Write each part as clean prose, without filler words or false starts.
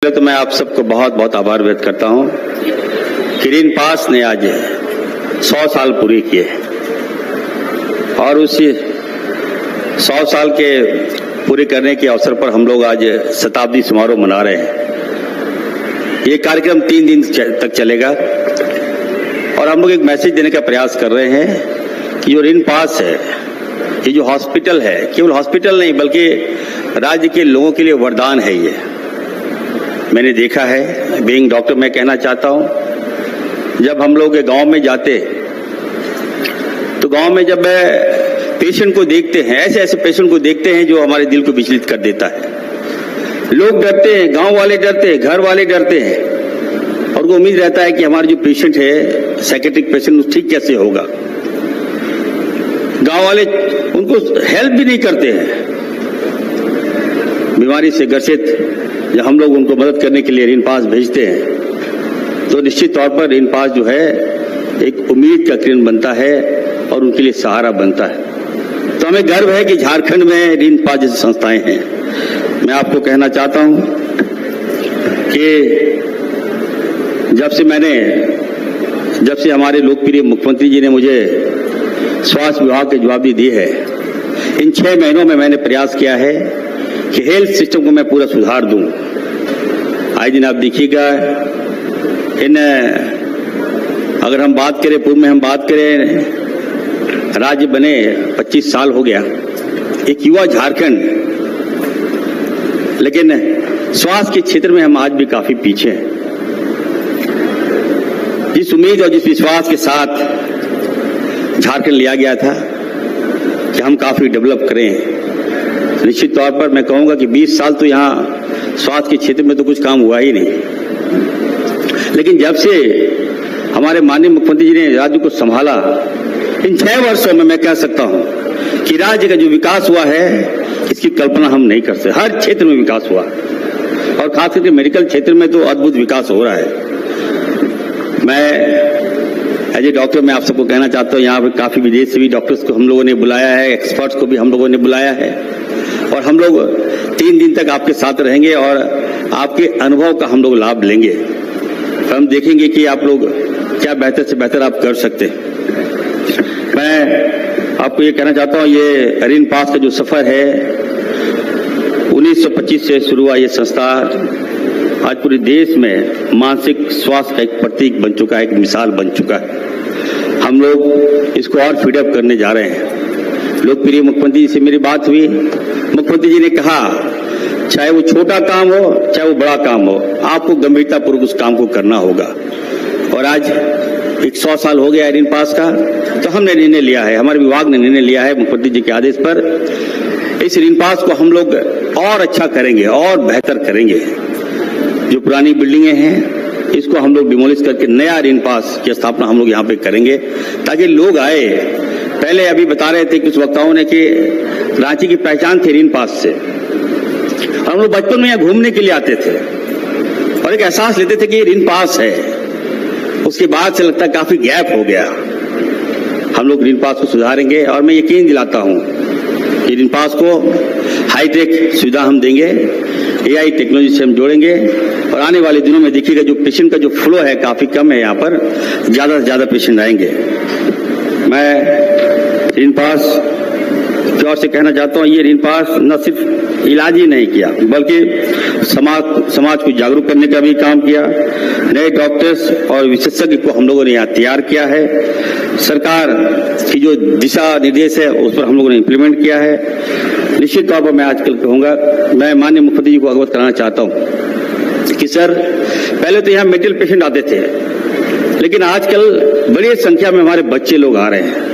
तो मैं आप सबको बहुत बहुत आभार व्यक्त करता हूं कि ऋण पास ने आज 100 साल पूरे किए और उसी 100 साल के पूरे करने के अवसर पर हम लोग आज शताब्दी समारोह मना रहे हैं। ये कार्यक्रम 3 दिन तक चलेगा और हम लोग एक मैसेज देने का प्रयास कर रहे हैं कि जो ऋण पास है, ये जो हॉस्पिटल है, केवल हॉस्पिटल नहीं बल्कि राज्य के लोगों के लिए वरदान है। ये मैंने देखा है, बीइंग डॉक्टर मैं कहना चाहता हूं, जब हम लोग गांव में जाते तो गांव में जब पेशेंट को देखते हैं, ऐसे ऐसे पेशेंट को देखते हैं जो हमारे दिल को विचलित कर देता है। लोग डरते हैं, गांव वाले डरते हैं, घर वाले डरते हैं और उनको उम्मीद रहता है कि हमारा जो पेशेंट है, साइकेट्रिक पेशेंट, ठीक कैसे होगा। गांव वाले उनको हेल्प भी नहीं करते हैं। बीमारी से ग्रसित जब हम लोग उनको मदद करने के लिए ऋण पास भेजते हैं तो निश्चित तौर पर ऋण पास जो है एक उम्मीद का किरण बनता है और उनके लिए सहारा बनता है। तो हमें गर्व है कि झारखंड में ऋण पास जैसी संस्थाएं हैं। मैं आपको कहना चाहता हूं कि जब से हमारे लोकप्रिय मुख्यमंत्री जी ने मुझे स्वास्थ्य विभाग की जवाबदेही दी है, इन 6 महीनों में मैंने प्रयास किया है कि हेल्थ सिस्टम को मैं पूरा सुधार दूं। आज दिन आप देखिएगा, अगर हम बात करें, पूर्व में हम बात करें, राज्य बने 25 साल हो गया, एक युवा झारखंड, लेकिन स्वास्थ्य के क्षेत्र में हम आज भी काफी पीछे हैं। जिस उम्मीद और जिस विश्वास के साथ झारखंड लिया गया था कि हम काफी डेवलप करें, निश्चित तौर पर मैं कहूंगा कि 20 साल तो यहाँ स्वास्थ्य के क्षेत्र में तो कुछ काम हुआ ही नहीं। लेकिन जब से हमारे माननीय मुख्यमंत्री जी ने राज्य को संभाला, इन 6 वर्षों में मैं कह सकता हूं कि राज्य का जो विकास हुआ है, इसकी कल्पना हम नहीं कर सकते। हर क्षेत्र में विकास हुआ और खास करके मेडिकल क्षेत्र में तो अद्भुत विकास हो रहा है। मैं एज ए डॉक्टर मैं आप सबको कहना चाहता हूं, यहाँ पर काफी विदेश से भी डॉक्टर्स को हम लोगों ने बुलाया है, एक्सपर्ट्स को भी हम लोगों ने बुलाया है और हम लोग 3 दिन तक आपके साथ रहेंगे और आपके अनुभव का हम लोग लाभ लेंगे। हम देखेंगे कि आप लोग क्या बेहतर से बेहतर आप कर सकते हैं। मैं आपको ये कहना चाहता हूँ, ये ऋण पास का जो सफर है 1925 से शुरू हुआ, ये संस्था आज पूरे देश में मानसिक स्वास्थ्य का एक प्रतीक बन चुका है, एक मिसाल बन चुका है। हम लोग इसको और फीडअप करने जा रहे हैं। लोकप्रिय मुख्यमंत्री जी से मेरी बात हुई, मुख्यमंत्री जी ने कहा चाहे वो छोटा काम हो चाहे वो बड़ा काम हो, आपको गंभीरतापूर्वक उस काम को करना होगा। और आज 100 साल हो गया है ऋण पास का, तो हमने निर्णय लिया है, हमारे विभाग ने निर्णय लिया है मुख्यमंत्री जी के आदेश पर, इस ऋण पास को हम लोग और अच्छा करेंगे और बेहतर करेंगे। जो पुरानी बिल्डिंगें हैं इसको हम लोग डिमोलिश करके नया ऋण पास की स्थापना हम लोग यहाँ पे करेंगे ताकि लोग आए। पहले अभी बता रहे थे कुछ वक्ताओं ने कि रांची की पहचान थी ऋण पास से। हम लोग बचपन में यहाँ घूमने के लिए आते थे और एक एहसास लेते थे कि ये ऋण पास है। उसके बाद से लगता है काफी गैप हो गया। हम लोग ऋण पास को सुधारेंगे और मैं यकीन दिलाता हूं कि ऋण पास को हाईटेक सुविधा हम देंगे, AI टेक्नोलॉजी से हम जोड़ेंगे और आने वाले दिनों में देखिएगा जो पेशेंट का जो फ्लो है काफी कम है, यहाँ पर ज्यादा से ज्यादा पेशेंट आएंगे। मैं ऋण पास की ओर से कहना चाहता हूँ, ये ऋण पास न सिर्फ इलाज ही नहीं किया बल्कि समाज को जागरूक करने का भी काम किया। नए डॉक्टर्स और विशेषज्ञ को हम लोगों ने यहाँ तैयार किया है। सरकार की जो दिशा निर्देश है उस पर हम लोगों ने इम्प्लीमेंट किया है। निश्चित तौर पर मैं आजकल कहूंगा, मैं माननीय मुख्यमंत्री जी को अवगत कराना चाहता हूं कि सर, पहले तो यहाँ मेंटल पेशेंट आते थे, लेकिन आजकल बड़ी संख्या में हमारे बच्चे लोग आ रहे हैं।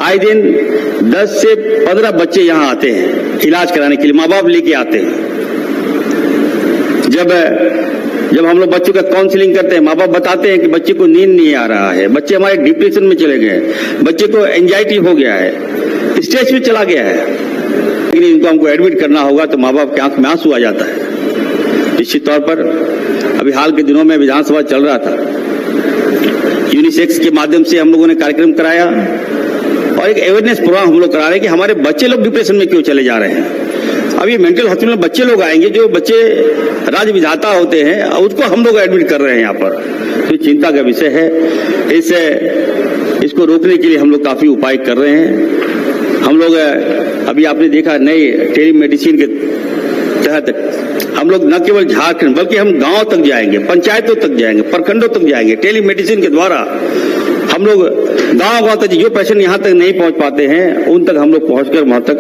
आए दिन 10 से 15 बच्चे यहाँ आते हैं इलाज कराने के लिए, माँ बाप लेके आते हैं। जब हम लोग बच्चों का काउंसलिंग करते हैं, माँ बाप बताते हैं कि बच्चे को नींद नहीं आ रहा है, बच्चे हमारे डिप्रेशन में चले गए, बच्चे को एंजाइटी हो गया है, स्ट्रेस में चला गया है, लेकिन इनको हमको एडमिट करना होगा तो माँ बाप की आंख में आंसू आ जाता है। निश्चित तौर पर अभी हाल के दिनों में विधानसभा चल रहा था, यूनिसेक्स के माध्यम से हम लोगों ने कार्यक्रम कराया और एक अवेयरनेस प्रोग्राम हम लोग करा रहे हैं कि हमारे बच्चे लोग डिप्रेशन में क्यों चले जा रहे हैं। अब ये मेंटल हॉस्पिटल में बच्चे लोग आएंगे, जो बच्चे राज्य विधाता होते हैं, उसको हम लोग एडमिट कर रहे हैं यहाँ पर, तो चिंता का विषय है। इसको रोकने के लिए हम लोग काफी उपाय कर रहे हैं। हम लोग अभी आपने देखा नई टेलीमेडिसिन के तहत हम लोग न केवल झारखंड बल्कि हम गांव तक जाएंगे, पंचायतों तक जाएंगे, प्रखंडों तक जाएंगे। टेलीमेडिसिन के द्वारा हम लोग गांव तक, जो पेशेंट यहाँ तक नहीं पहुंच पाते हैं उन तक हम लोग पहुंचकर वहां तक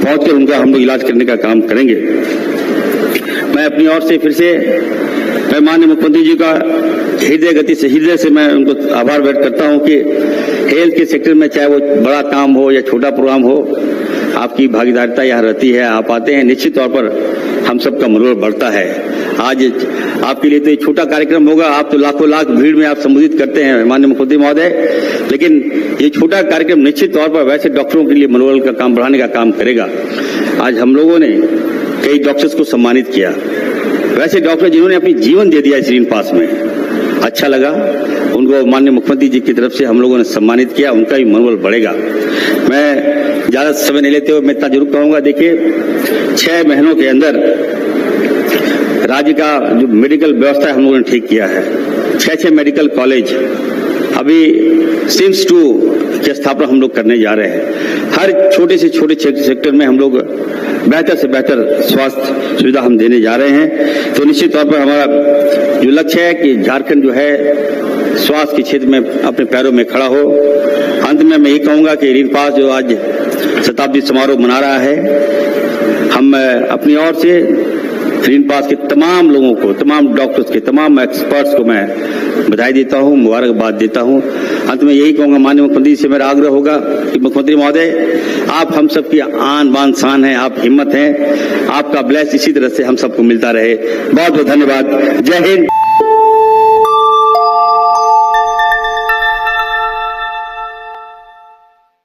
पहुंचकर उनका हम लोग इलाज करने का काम करेंगे। मैं अपनी ओर से फिर से मैं माननीय मुख्यमंत्री जी का हृदय से मैं उनको आभार व्यक्त करता हूं कि हेल्थ के सेक्टर में चाहे वो बड़ा काम हो या छोटा प्रोग्राम हो, आपकी भागीदारिता यहाँ रहती है। आप आते हैं, निश्चित तौर पर हम सबका मनोबल बढ़ता है। आज आपके लिए तो एक छोटा कार्यक्रम होगा, आप तो लाखों लाख भीड़ में आप संबोधित करते हैं माननीय मुख्यमंत्री महोदय, लेकिन ये छोटा कार्यक्रम निश्चित तौर पर वैसे डॉक्टरों के लिए मनोबल का काम बढ़ाने का काम करेगा। आज हम लोगों ने कई डॉक्टर्स को सम्मानित किया, वैसे डॉक्टर जिन्होंने अपनी जीवन दे दिया इस रीन पास में, अच्छा लगा उनको माननीय मुख्यमंत्री जी की तरफ से हम लोगों ने सम्मानित किया, उनका भी मनोबल बढ़ेगा। मैं ज्यादा समय नहीं लेते हुए मैं इतना जरूर कहूंगा, देखिए 6 महीनों के अंदर राज्य का जो मेडिकल व्यवस्था हम लोगों ने ठीक किया है। 6 मेडिकल कॉलेज, अभी सिम्स 2 की स्थापना हम लोग करने जा रहे हैं। हर छोटे से छोटे सेक्टर में हम लोग बेहतर से बेहतर स्वास्थ्य सुविधा हम देने जा रहे हैं। तो निश्चित तौर पर हमारा जो लक्ष्य है कि झारखंड जो है स्वास्थ्य के क्षेत्र में अपने पैरों में खड़ा हो। अंत में मैं ये कहूंगा कि रीन पास जो आज शताब्दी समारोह मना रहा है, हम अपनी ओर से रीन पास के तमाम लोगों को, तमाम डॉक्टर्स के, तमाम एक्सपर्ट्स को मैं बधाई देता हूं, मुबारकबाद देता हूं। अंत में यही कहूंगा, माननीय मुख्यमंत्री से मेरा आग्रह होगा कि मुख्यमंत्री महोदय, आप हम सबकी आन बान शान हैं, आप हिम्मत हैं, आपका ब्लेस इसी तरह से हम सबको मिलता रहे। बहुत बहुत धन्यवाद। जय हिंद।